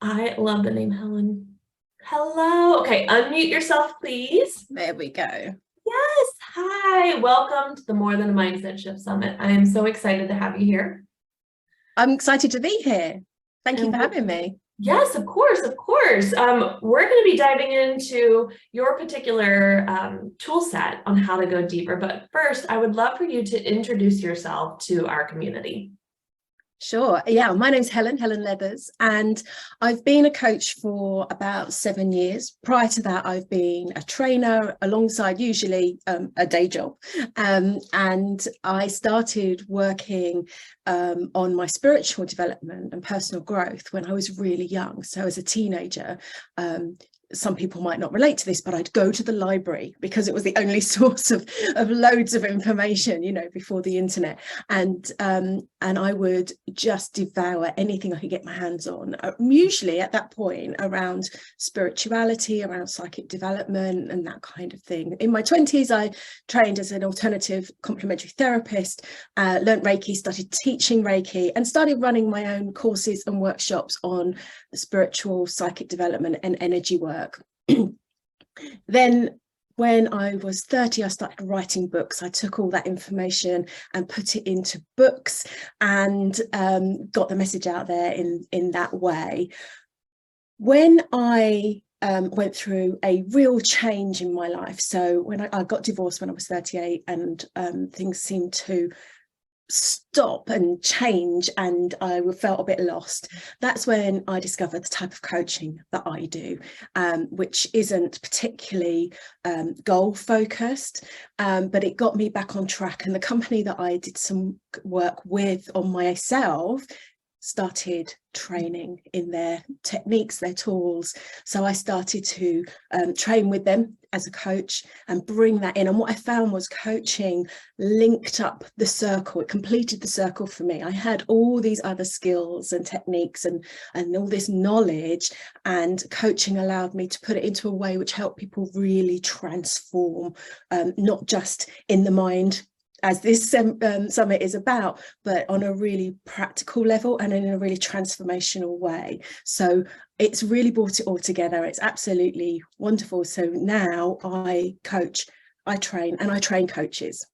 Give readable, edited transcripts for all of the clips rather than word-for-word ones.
I love the name Helen. Hello. Okay, unmute yourself, please. There we go. Yes. Hi. Welcome to the More Than a Mindset Shift Summit. I am so excited to have you here. I'm excited to be here. Thank you for having me. Yes, of course, of course. We're going to be diving into your particular tool set on how to go deeper. But first, I would love for you to introduce yourself to our community. Sure. Yeah, my name's Helen Leathers, and I've been a coach for about 7 years. Prior to that, I've been a trainer alongside usually a day job. And I started working on my spiritual development and personal growth when I was really young. So as a teenager, some people might not relate to this, but I'd go to the library because it was the only source of loads of information, you know, before the internet. And I would just devour anything I could get my hands on, usually at that point around spirituality, around psychic development and that kind of thing. In my 20s, I trained as an alternative complementary therapist, learnt Reiki, started teaching Reiki, and started running my own courses and workshops on spiritual psychic development and energy work. Then when I was 30, I started writing books. I took all that information and put it into books and got the message out there in that way. When I went through a real change in my life, so when I got divorced when I was 38, and things seemed to stop and change, and I felt a bit lost. That's when I discovered the type of coaching that I do, which isn't particularly goal focused, but it got me back on track. And the company that I did some work with on myself started training in their techniques, their tools. So I started to train with them as a coach and bring that in. And what I found was coaching linked up the circle. It completed the circle for me. I had all these other skills and techniques and all this knowledge, and coaching allowed me to put it into a way which helped people really transform, not just in the mind, as this summit is about, but on a really practical level and in a really transformational way. So it's really brought it all together. It's absolutely wonderful. So now I coach, I train, and I train coaches.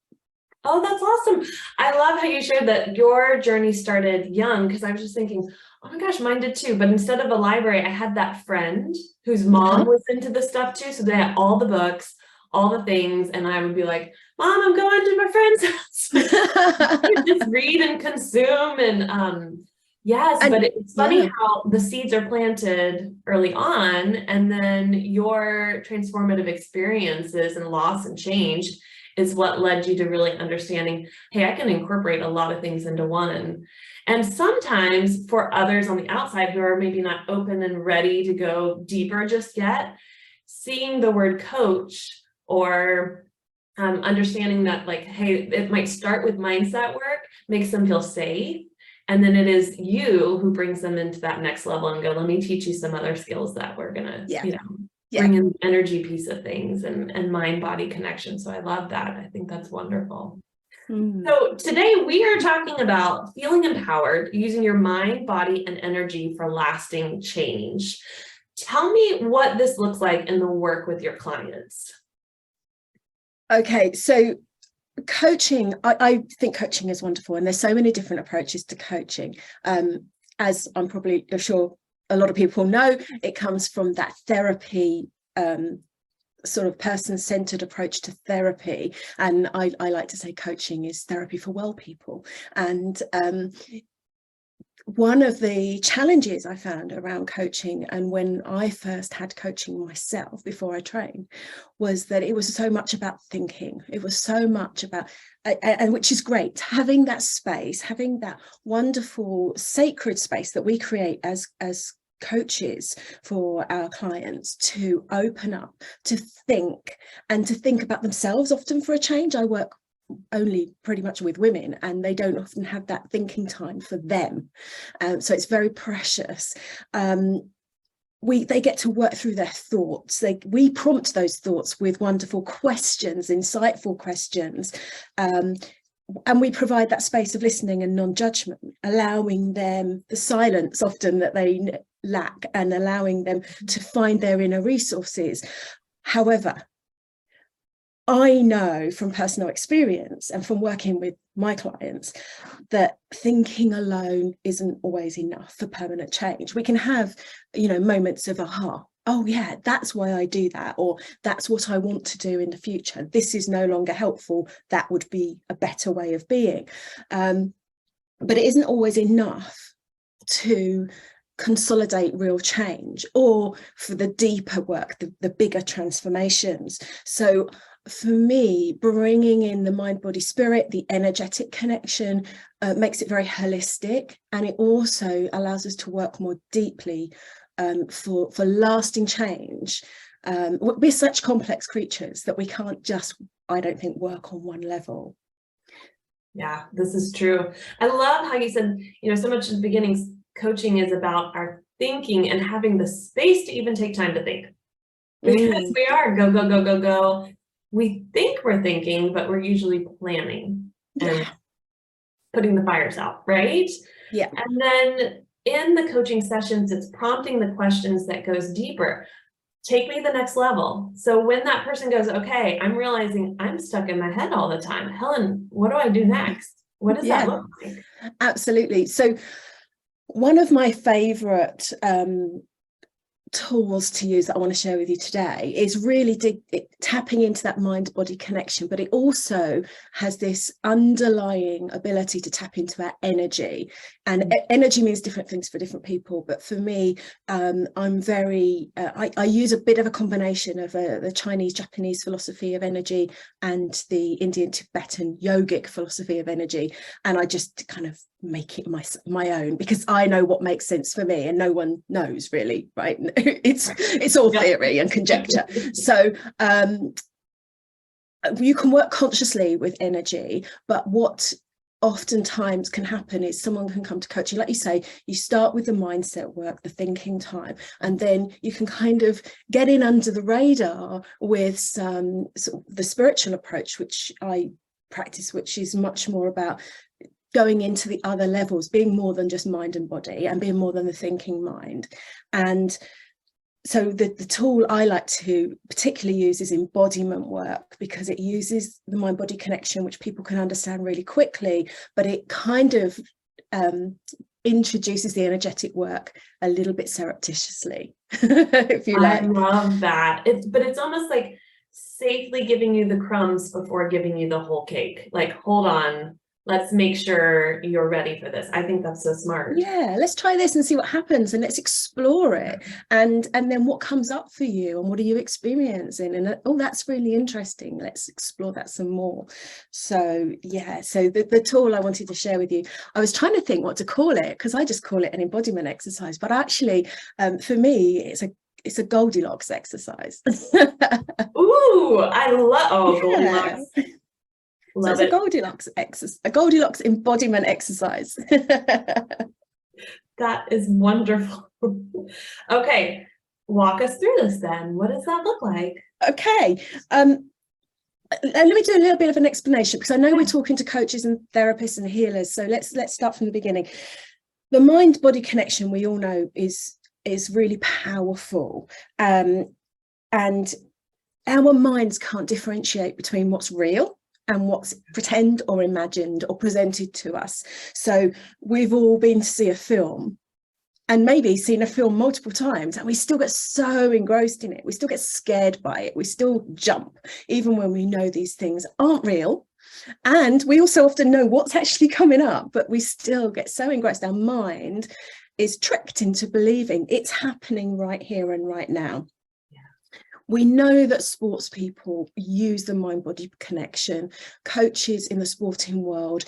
Oh, that's awesome. I love how you shared that your journey started young, because I was just thinking, oh my gosh, mine did too. But instead of a library, I had that friend whose mom was into this stuff too. So they had all the books, all the things, and I would be like, Mom, I'm going to my friend's house. Just read and consume. And yes, but it's funny how the seeds are planted early on, and then your transformative experiences and loss and change is what led you to really understanding, hey, I can incorporate a lot of things into one. And sometimes for others on the outside who are maybe not open and ready to go deeper just yet, seeing the word coach or understanding that, like, hey, it might start with mindset work, makes them feel safe. And then it is you who brings them into that next level and go, let me teach you some other skills that we're going to, bring in the energy piece of things and mind-body connection. So I love that. I think that's wonderful. So today we are talking about feeling empowered, using your mind, body, and energy for lasting change. Tell me what this looks like in the work with your clients. Okay, so coaching, I think coaching is wonderful, and there's so many different approaches to coaching. As I'm probably sure a lot of people know, it comes from that therapy, sort of person-centered approach to therapy. And I like to say coaching is therapy for well people. And one of the challenges I found around coaching, and when I first had coaching myself before I trained, was that it was so much about thinking. It was so much about, and which is great, having that space, having that wonderful sacred space that we create as coaches for our clients to open up, to think, and to think about themselves. Often for a change, I work only pretty much with women, and they don't often have that thinking time for them, so it's very precious. They get to work through their thoughts. We prompt those thoughts with wonderful questions, insightful questions, and we provide that space of listening and non-judgment, allowing them the silence often that they lack and allowing them to find their inner resources. However, I know from personal experience and from working with my clients that thinking alone isn't always enough for permanent change. We can have, moments of aha. Oh yeah, that's why I do that, or that's what I want to do in the future. This is no longer helpful. That would be a better way of being. But it isn't always enough to consolidate real change, or for the deeper work, the bigger transformations. So for me, bringing in the mind, body, spirit, the energetic connection makes it very holistic, and it also allows us to work more deeply for lasting change. We're such complex creatures that we can't just, I don't think, work on one level. Yeah, this is true. I love how you said, so much in the beginning, coaching is about our thinking and having the space to even take time to think. Because we are go, go, go, go, go. We think we're thinking, but we're usually planning and putting the fires out, right? Yeah. And then in the coaching sessions, it's prompting the questions that goes deeper. Take me to the next level. So when that person goes, okay, I'm realizing I'm stuck in my head all the time. Helen, what do I do next? What does that look like? Absolutely. So one of my favorite tools to use that I want to share with you today is really tapping into that mind-body connection, but it also has this underlying ability to tap into our energy. And energy means different things for different people, but for me, I'm very I use a bit of a combination of the Chinese Japanese philosophy of energy and the Indian Tibetan yogic philosophy of energy, and I just kind of make it my own, because I know what makes sense for me and no one knows really, right? It's all theory and conjecture. So you can work consciously with energy, but what oftentimes can happen is someone can come to coaching, like you say, you start with the mindset work, the thinking time, and then you can kind of get in under the radar with some sort of the spiritual approach, which I practice, which is much more about going into the other levels, being more than just mind and body, and being more than the thinking mind. And so the tool I like to particularly use is embodiment work, because it uses the mind-body connection, which people can understand really quickly, but it kind of introduces the energetic work a little bit surreptitiously, if you like. I love that. But it's almost like safely giving you the crumbs before giving you the whole cake. Like, hold on, let's make sure you're ready for this. I think that's so smart. Yeah, let's try this and see what happens, and let's explore it. And then what comes up for you, and what are you experiencing? And oh, that's really interesting. Let's explore that some more. So yeah, so the tool I wanted to share with you, I was trying to think what to call it, because I just call it an embodiment exercise, but actually for me it's a Goldilocks exercise. Ooh, I love Goldilocks. So it's a Goldilocks embodiment exercise. That is wonderful. Okay, walk us through this then. What does that look like? Okay. And let me do a little bit of an explanation, because I know we're talking to coaches and therapists and healers. So let's start from the beginning. The mind-body connection, we all know, is really powerful. And our minds can't differentiate between what's real and what's pretend or imagined or presented to us. So we've all been to see a film, and maybe seen a film multiple times, and we still get so engrossed in it. We still get scared by it. We still jump, even when we know these things aren't real. And we also often know what's actually coming up, but we still get so engrossed. Our mind is tricked into believing it's happening right here and right now. We know that sports people use the mind-body connection. Coaches in the sporting world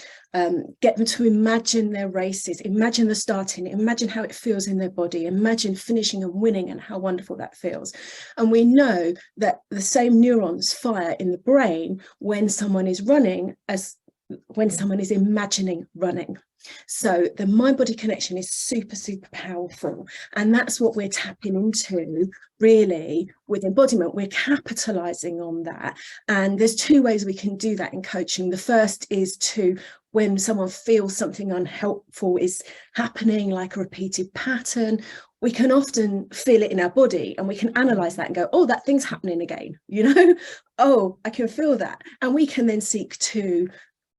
get them to imagine their races, imagine the starting, imagine how it feels in their body, imagine finishing and winning and how wonderful that feels. And we know that the same neurons fire in the brain when someone is running as when someone is imagining running. So the mind-body connection is super, super powerful. And that's what we're tapping into really with embodiment. We're capitalizing on that. And there's two ways we can do that in coaching. The first is to, when someone feels something unhelpful is happening, like a repeated pattern, we can often feel it in our body, and we can analyze that and go, oh, that thing's happening again, you know, oh, I can feel that. And we can then seek to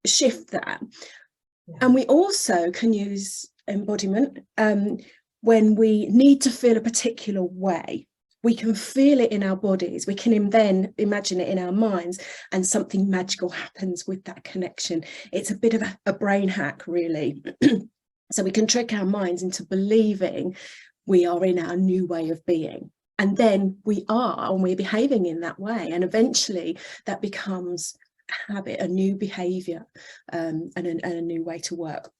shift that. Yeah. And we also can use embodiment when we need to feel a particular way. We can feel it in our bodies. We can then imagine it in our minds, and something magical happens with that connection. It's a bit of a brain hack, really. So we can trick our minds into believing we are in our new way of being. And then we are, and we're behaving in that way. And eventually that becomes a habit, a new behavior, and a new way to work.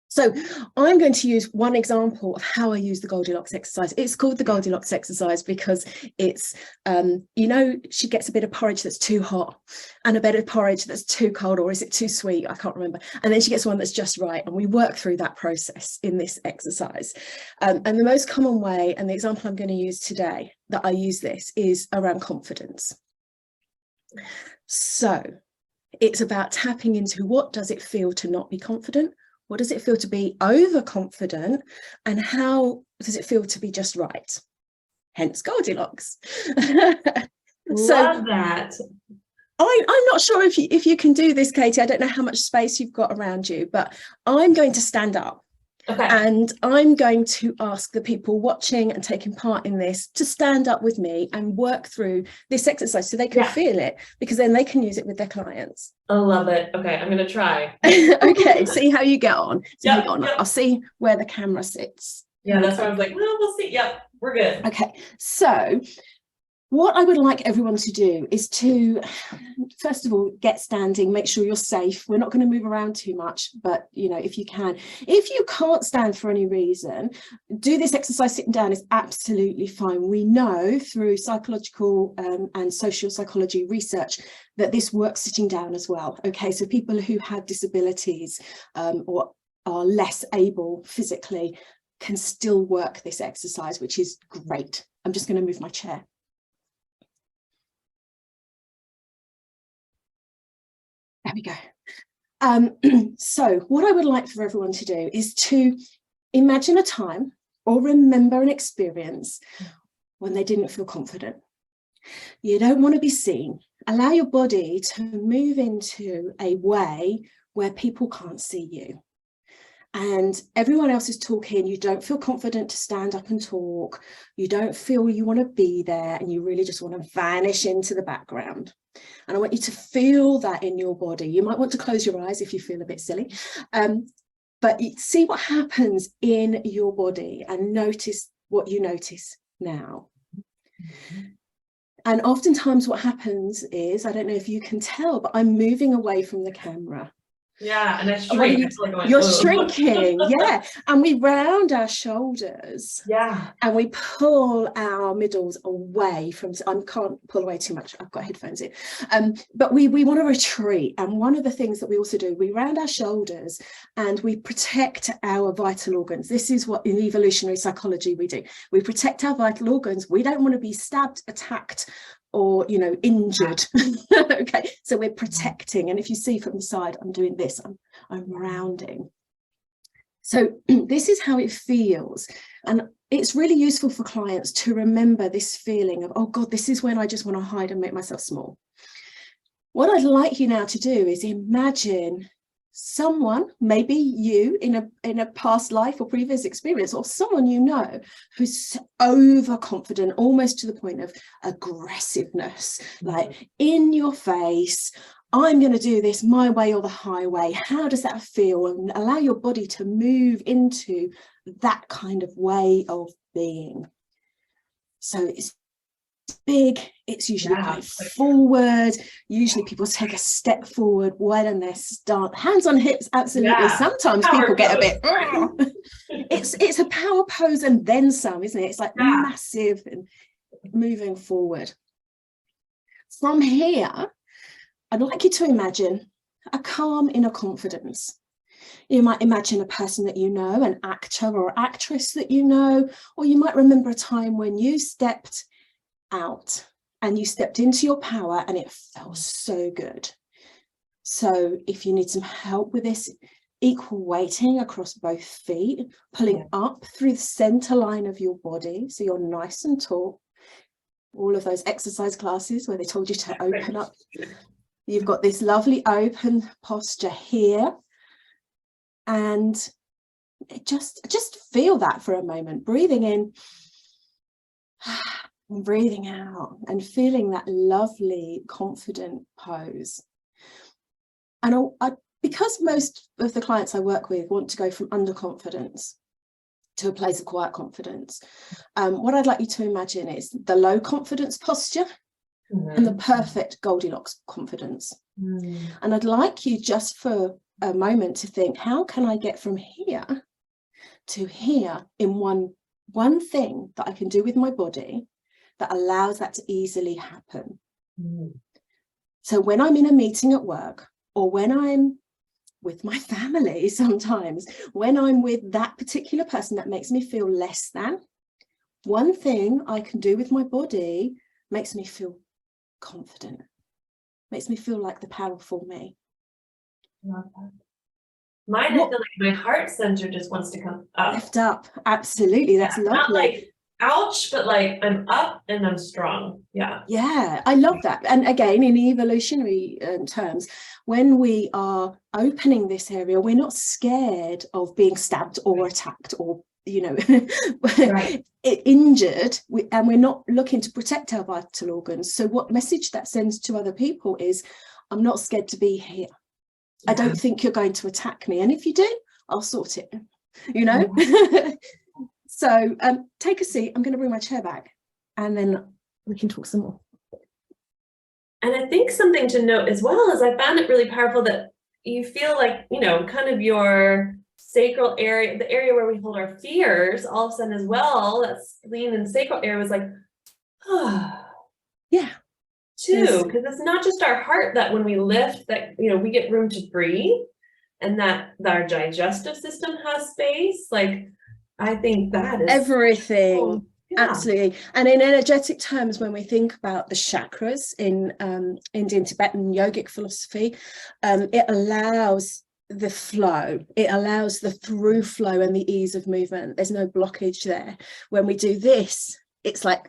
So I'm going to use one example of how I use the Goldilocks exercise. It's called the Goldilocks exercise because it's, you know, she gets a bit of porridge that's too hot and a bit of porridge that's too cold, or is it too sweet? I can't remember. And then she gets one that's just right. And we work through that process in this exercise. And the most common way, and the example I'm going to use today that I use this, is around confidence. So it's about tapping into, what does it feel to not be confident? What does it feel to be overconfident? And how does it feel to be just right? Hence Goldilocks. Love that. I'm not sure if you can do this, Katie. I don't know how much space you've got around you, but I'm going to stand up. Okay. And I'm going to ask the people watching and taking part in this to stand up with me and work through this exercise so they can feel it, because then they can use it with their clients. I love it. Okay, I'm going to try. Okay, see how you get on. I'll see where the camera sits. Yeah, that's why I was like, well, we'll see. Yep, we're good. Okay, so what I would like everyone to do is to, first of all, get standing, make sure you're safe. We're not going to move around too much, but, you know, if you can. If you can't stand for any reason, do this exercise sitting down is absolutely fine. We know through psychological and social psychology research that this works sitting down as well. Okay, so people who have disabilities or are less able physically can still work this exercise, which is great. I'm just going to move my chair. There we go. So what I would like for everyone to do is to imagine a time or remember an experience when they didn't feel confident. You don't want to be seen. Allow your body to move into a way where people can't see you. And everyone else is talking, you don't feel confident to stand up and talk, you don't feel you want to be there, and you really just want to vanish into the background. And I want you to feel that in your body. You might want to close your eyes if you feel a bit silly, but see what happens in your body and notice what you notice now. And oftentimes what happens is, I don't know if you can tell, but I'm moving away from the camera. Yeah, and I shrink. You're shrinking, yeah. And we round our shoulders. Yeah. And we pull our middles away from, I can't pull away too much, I've got headphones in. But we want to retreat. And one of the things that we also do, we round our shoulders and we protect our vital organs. This is what in evolutionary psychology we do. We protect our vital organs. We don't want to be stabbed, attacked, or, you know, injured. Okay, so we're protecting. And if you see from the side, I'm doing this, I'm rounding. So this is how it feels. And it's really useful for clients to remember this feeling of, oh God, this is when I just want to hide and make myself small. What I'd like you now to do is imagine someone, maybe you in a past life or previous experience, or someone you know who's overconfident, almost to the point of aggressiveness, like in your face, I'm going to do this my way or the highway. How does that feel? And allow your body to move into that kind of way of being. So it's big, it's usually quite forward. Usually people take a step forward when they start, hands on hips, absolutely. Sometimes people get a bit it's a power pose and then some, isn't it? It's like massive and moving forward. From here, I'd like you to imagine a calm inner confidence. You might imagine a person that you know, an actor or actress that you know, or you might remember a time when you stepped out and you stepped into your power and it felt so good. So if you need some help with this, equal weighting across both feet, pulling up through the center line of your body, so you're nice and tall. All of those exercise classes where they told you to open up, you've got this lovely open posture here, and just feel that for a moment, breathing in and breathing out, and feeling that lovely confident pose. And because most of the clients I work with want to go from underconfidence to a place of quiet confidence, what I'd like you to imagine is the low confidence posture and the perfect Goldilocks confidence. And I'd like you just for a moment to think, how can I get from here to here in one thing that I can do with my body that allows that to easily happen? So when I'm in a meeting at work, or when I'm with my family, sometimes when I'm with that particular person that makes me feel less than, one thing I can do with my body makes me feel confident, makes me feel like the powerful me. Love that. Mine, I feel like my heart center just wants to come up. Lift up, absolutely, that's lovely. Not like ouch, but like I'm up and I'm strong. Yeah, I love that. And again, in evolutionary terms, when we are opening this area, we're not scared of being stabbed or attacked or, you know, injured, and we're not looking to protect our vital organs. So what message that sends to other people is, I'm not scared to be here. I don't think you're going to attack me, and if you do, I'll sort it, you know. So take a seat. I'm going to bring my chair back, and then we can talk some more. And I think something to note as well is I found it really powerful that you feel like, you know, kind of your sacral area, the area where we hold our fears, all of a sudden as well, that spleen and sacral area was like, yeah, too, because it's not just our heart that when we lift that, you know, we get room to breathe, and that our digestive system has space. Like, I think that is everything. cool. Absolutely. And in energetic terms, when we think about the chakras in Indian Tibetan yogic philosophy, it allows the flow, it allows the through flow and the ease of movement. There's no blockage there. When we do this, it's like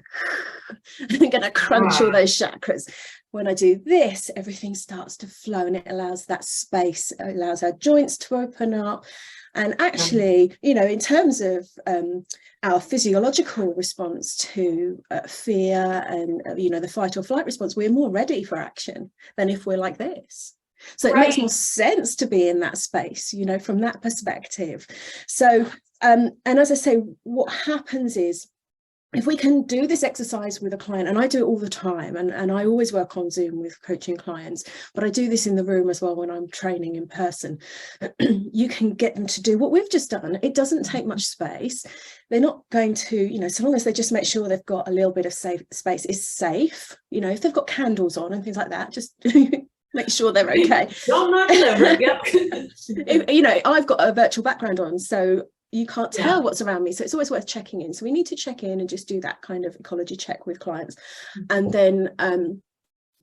I'm gonna crunch all those chakras. When I do this, everything starts to flow, and it allows that space, it allows our joints to open up. And actually, you know, in terms of our physiological response to fear and, you know, the fight or flight response, we're more ready for action than if we're like this. So it makes more sense to be in that space, you know, from that perspective. So, and as I say, what happens is, if we can do this exercise with a client, and I do it all the time, and I always work on Zoom with coaching clients, but I do this in the room as well when I'm training in person, you can get them to do what we've just done. It doesn't take much space. They're not going to, you know, so long as they just make sure they've got a little bit of space is safe. You know, if they've got candles on and things like that, just make sure they're okay. Don't knock it over. Yep. You know, I've got a virtual background on, so you can't tell what's around me, so it's always worth checking in. So we need to check in and just do that kind of ecology check with clients, and then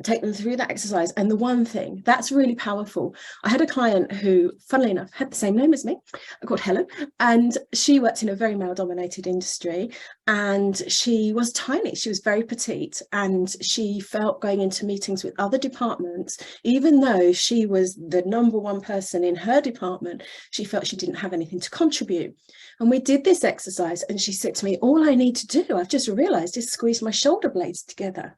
take them through that exercise. And the one thing that's really powerful, I had a client who, funnily enough, had the same name as me, called Helen, and she worked in a very male dominated industry, and she was tiny, she was very petite, and she felt going into meetings with other departments, even though she was the #1 person in her department, she felt she didn't have anything to contribute. And we did this exercise, and she said to me, all I need to do, I've just realized, is squeeze my shoulder blades together.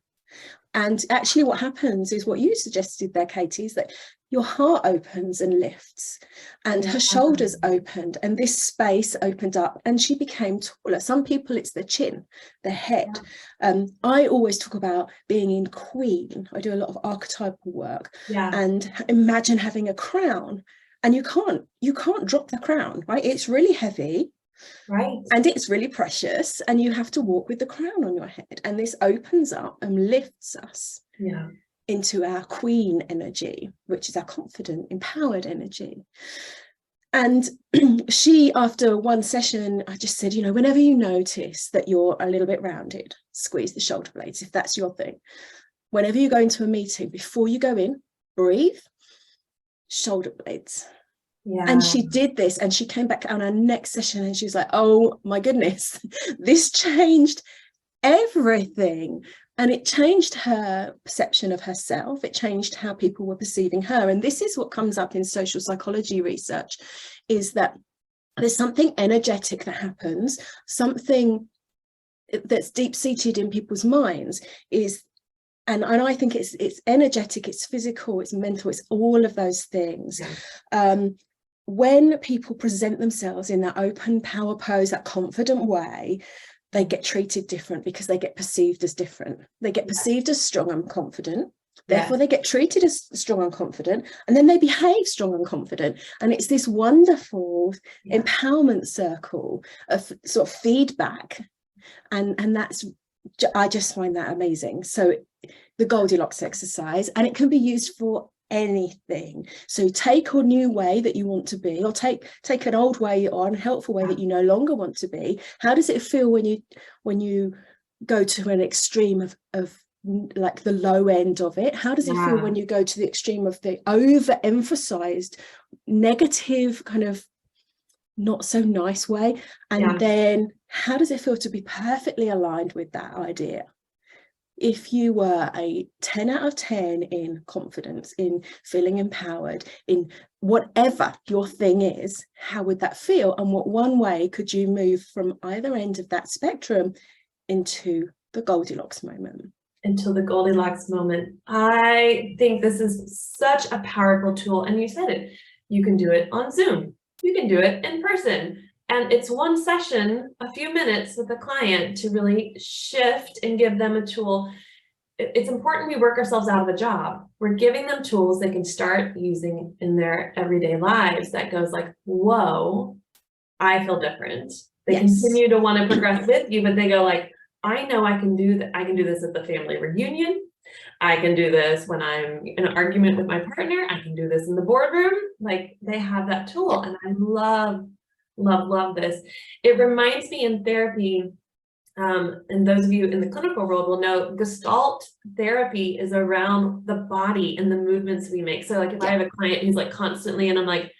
And actually what happens is what you suggested there, Katie, is that your heart opens and lifts, and her shoulders opened, and this space opened up, and she became taller. Some people, it's their chin, their head. I always talk about being in queen. I do a lot of archetypal work, and imagine having a crown, and you can't drop the crown, right? It's really heavy. Right. And it's really precious, and you have to walk with the crown on your head, and this opens up and lifts us into our queen energy, which is our confident, empowered energy. And she, after one session, I just said, you know, whenever you notice that you're a little bit rounded, squeeze the shoulder blades, if that's your thing. Whenever you go into a meeting, before you go in, breathe, shoulder blades. And Yeah. she did this, and she came back on our next session and she was like, oh my goodness, this changed everything. And it changed her perception of herself. It changed how people were perceiving her. And this is what comes up in social psychology research, is that there's something energetic that happens, something that's deep-seated in people's minds, is and I think it's energetic, it's physical, it's mental, it's all of those things. When people present themselves in that open power pose, that confident way, they get treated different because they get perceived as different. They get perceived as strong and confident. Therefore, they get treated as strong and confident, and then they behave strong and confident. And it's this wonderful empowerment circle of sort of feedback. And that's, I just find that amazing. So the Goldilocks exercise, and it can be used for anything. So take a new way that you want to be, or take an old way or unhelpful way that you no longer want to be. How does it feel when you go to an extreme of like the low end of it? How does it feel when you go to the extreme of the overemphasized negative kind of not so nice way? And then how does it feel to be perfectly aligned with that idea? If you were a 10 out of 10 in confidence, in feeling empowered, in whatever your thing is, how would that feel? And what one way could you move from either end of that spectrum into the Goldilocks moment? Until the Goldilocks moment. I think this is such a powerful tool. And you said it, you can do it on Zoom. You can do it in person. And it's one session, a few minutes with the client to really shift and give them a tool. It's important we work ourselves out of a job. We're giving them tools they can start using in their everyday lives that goes like, whoa, I feel different. They continue to want to progress with you, but they go like, I know I can do that. I can do this at the family reunion. I can do this when I'm in an argument with my partner. I can do this in the boardroom. Like, they have that tool. And I love this. It reminds me in therapy, and those of you in the clinical world will know, Gestalt therapy is around the body and the movements we make. So like if I have a client who's like constantly, and I'm like,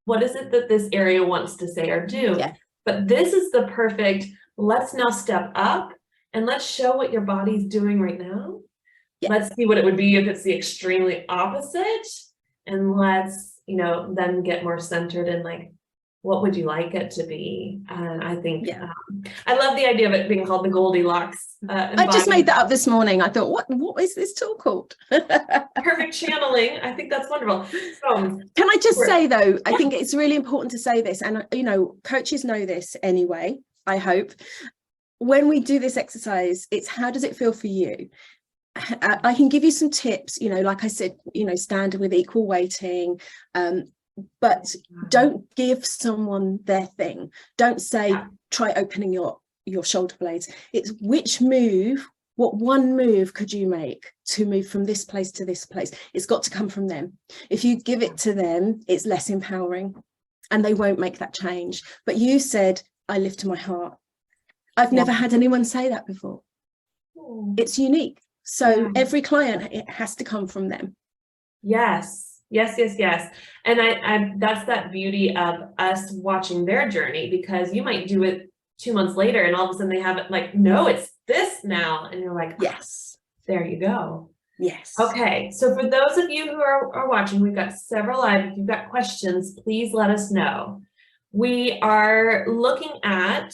what is it that this area wants to say or do? But this is the perfect, let's now step up and let's show what your body's doing right now. Let's see what it would be if it's the extremely opposite. And let's, then get more centered in like, what would you like it to be? And I think I love the idea of it being called the Goldilocks. I just made that up this morning. I thought, what is this tool called? Perfect channeling. I think that's wonderful. So, can I just say though, I think it's really important to say this, and coaches know this anyway, I hope. When we do this exercise, it's how does it feel for you? I can give you some tips, like I said, standard with equal weighting, but don't give someone their thing. Don't say, try opening your shoulder blades. It's what one move could you make to move from this place to this place? It's got to come from them. If you give it to them, it's less empowering and they won't make that change. But you said, I lift to my heart. I've never had anyone say that before. It's unique. So every client, it has to come from them. Yes. And I that's that beauty of us watching their journey, because you might do it 2 months later and all of a sudden they have it like, no, it's this now. And you're like, yes, there you go. Yes. Okay. So for those of you who are watching, we've got several live. If you've got questions, please let us know. We are looking at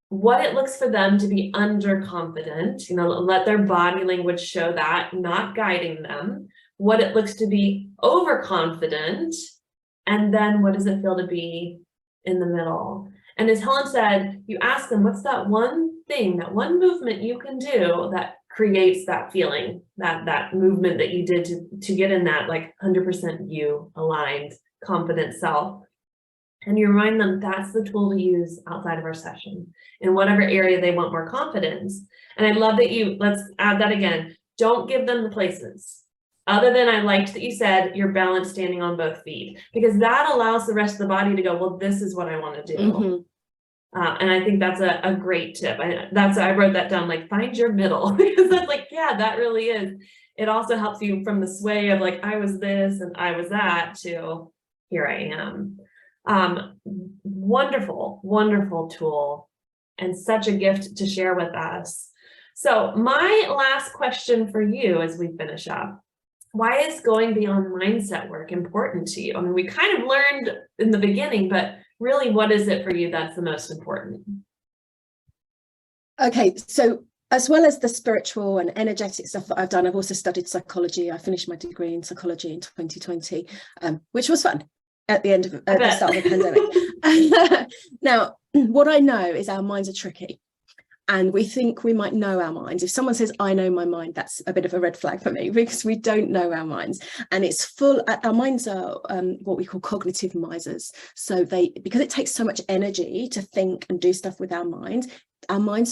what it looks for them to be underconfident, let their body language show that, not guiding them. What it looks to be overconfident, and then what does it feel to be in the middle? And as Helen said, you ask them, what's that one thing, that one movement you can do that creates that feeling, that movement that you did to get in that like 100% you aligned, confident self. And you remind them that's the tool to use outside of our session in whatever area they want more confidence. And I love that let's add that again. Don't give them the places. Other than I liked that you said you're balanced standing on both feet, because that allows the rest of the body to go, well, this is what I want to do. And I think that's a great tip. I wrote that down, like, find your middle, because that's like, that really is. It also helps you from the sway of like, I was this and I was that, to here I am. Wonderful, wonderful tool, and such a gift to share with us. So my last question for you as we finish up, why is going beyond mindset work important to you? I mean, we kind of learned in the beginning, but really, what is it for you that's the most important? Okay, so as well as the spiritual and energetic stuff that I've done, I've also studied psychology. I finished my degree in psychology in 2020, which was fun at the end of the start of the pandemic. Now, what I know is our minds are tricky. And we think we might know our minds. If someone says, I know my mind, that's a bit of a red flag for me, because we don't know our minds. And it's full, our minds are what we call cognitive misers. So because it takes so much energy to think and do stuff with our minds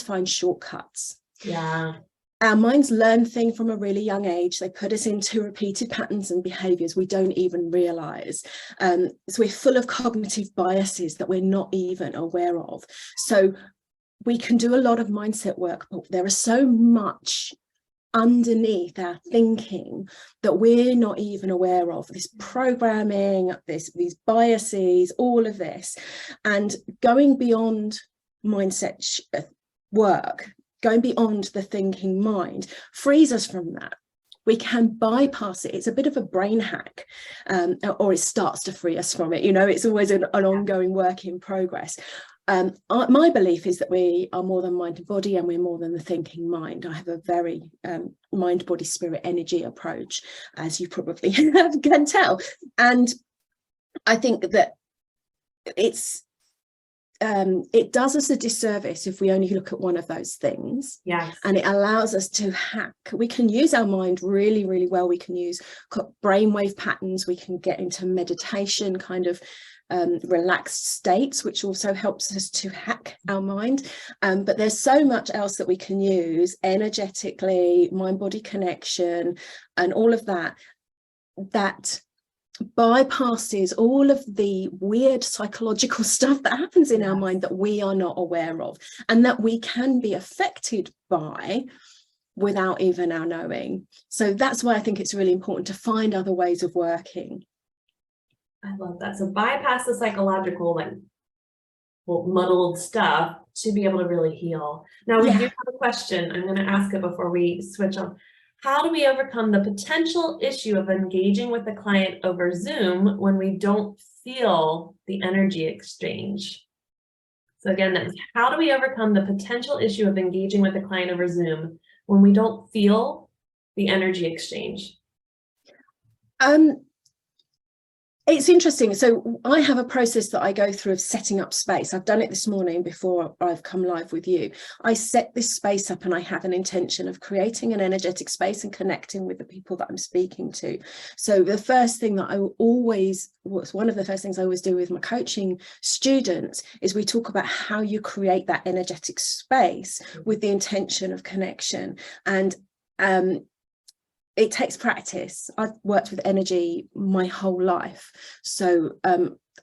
find shortcuts. Yeah. Our minds learn things from a really young age. They put us into repeated patterns and behaviors we don't even realize. So we're full of cognitive biases that we're not even aware of. So we can do a lot of mindset work, but there is so much underneath our thinking that we're not even aware of. This programming, these biases, all of this. And going beyond mindset work, going beyond the thinking mind, frees us from that. We can bypass it. It's a bit of a brain hack, or it starts to free us from it. You know, it's always an ongoing work in progress. My belief is that we are more than mind and body, and we're more than the thinking mind. I have a very mind, body, spirit, energy approach, as you probably can tell. And I think that it does us a disservice if we only look at one of those things. Yes. And it allows us to hack. We can use our mind really, really well. We can use brainwave patterns. We can get into meditation kind of relaxed states, which also helps us to hack our mind. But there's so much else that we can use energetically, mind-body connection, and all of that bypasses all of the weird psychological stuff that happens in our mind that we are not aware of, and that we can be affected by without even our knowing. So that's why I think it's really important to find other ways of working. I love that. So bypass the psychological, muddled stuff to be able to really heal. Now we do have a question. I'm going to ask it before we switch on. How do we overcome the potential issue of engaging with the client over Zoom when we don't feel the energy exchange? So again, that was, how do we overcome the potential issue of engaging with the client over Zoom when we don't feel the energy exchange? It's interesting. So I have a process that I go through of setting up space. I've done it this morning before I've come live with you. I set this space up and I have an intention of creating an energetic space and connecting with the people that I'm speaking to. So the first thing that one of the first things I always do with my coaching students is we talk about how you create that energetic space with the intention of connection. And it takes practice. I've worked with energy my whole life, so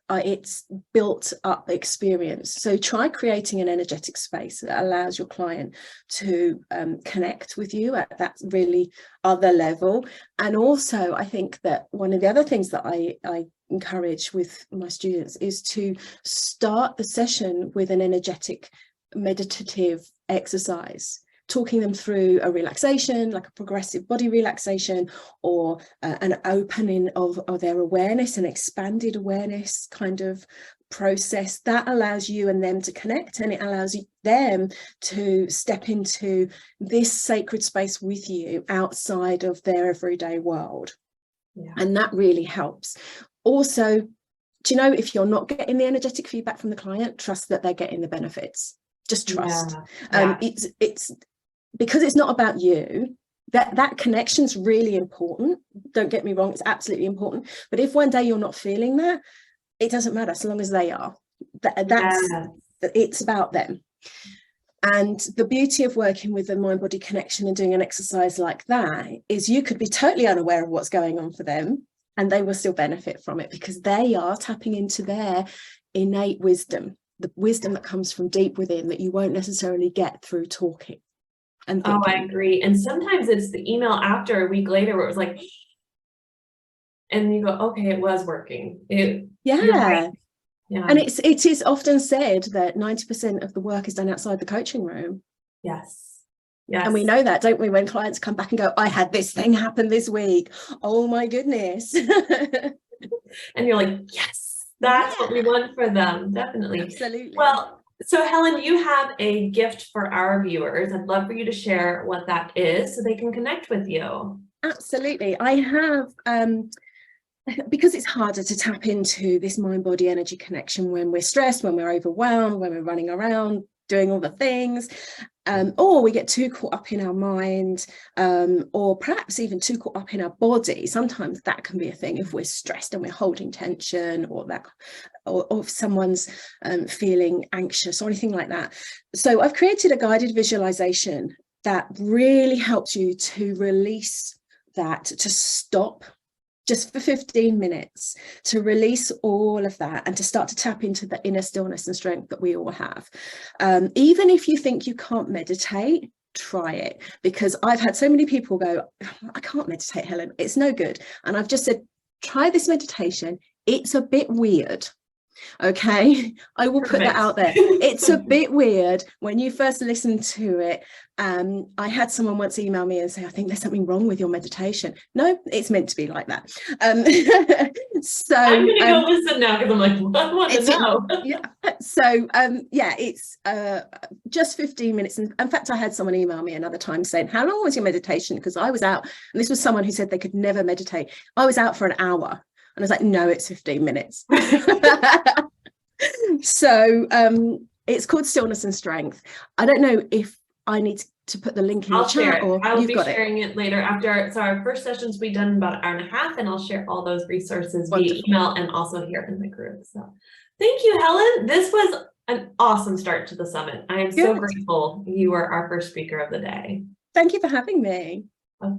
it's built up experience. So try creating an energetic space that allows your client to connect with you at that really other level. And also, I think that one of the other things that I encourage with my students is to start the session with an energetic meditative exercise, talking them through a relaxation, like a progressive body relaxation, or an opening of their awareness, an expanded awareness kind of process that allows you and them to connect, and it allows them to step into this sacred space with you outside of their everyday world. And that really helps. Also, do you know, if you're not getting the energetic feedback from the client, trust that they're getting the benefits. Just trust. It's because it's not about you. That connection's really important. Don't get me wrong, it's absolutely important. But if one day you're not feeling that, it doesn't matter so long as they are. It's about them. And the beauty of working with the mind-body connection and doing an exercise like that is you could be totally unaware of what's going on for them, and they will still benefit from it because they are tapping into their innate wisdom, the wisdom that comes from deep within that you won't necessarily get through talking. And I agree. And sometimes it's the email after a week later where it was like, and you go, okay, it was working. You're Yeah. right. Yeah. And it is often said that 90% of the work is done outside the coaching room. Yes. Yes. And we know that, don't we, when clients come back and go, I had this thing happen this week. Oh my goodness. And you're like, yes, that's what we want for them. Definitely. Absolutely. Well, so Helen, you have a gift for our viewers. I'd love for you to share what that is so they can connect with you. Absolutely. I have, because it's harder to tap into this mind-body energy connection when we're stressed, when we're overwhelmed, when we're running around doing all the things, or we get too caught up in our mind, or perhaps even too caught up in our body. Sometimes that can be a thing if we're stressed and we're holding tension, or that, or if someone's feeling anxious or anything like that. So I've created a guided visualization that really helps you to release that, to stop just for 15 minutes, to release all of that and to start to tap into the inner stillness and strength that we all have. Even if you think you can't meditate, try it, because I've had so many people go, I can't meditate, Helen, it's no good. And I've just said, try this meditation. It's a bit weird. Okay, I will put that out there. It's a bit weird when you first listen to it. I had someone once email me and say, I think there's something wrong with your meditation. No, it's meant to be like that. So I'm gonna go listen now because I'm like, I want to know. Yeah. So yeah, it's just 15 minutes. And in fact, I had someone email me another time saying, how long was your meditation? Because I was out, and this was someone who said they could never meditate. I was out for an hour. And I was like, no, it's 15 minutes. So it's called Stillness and Strength. I don't know if I need to put the link in the chat, or I will you've be got sharing it later after. So our first sessions will be done in about an hour and a half, and I'll share all those resources via email and also here in the group. So thank you, Helen. This was an awesome start to the summit. I am so grateful you were our first speaker of the day. Thank you for having me.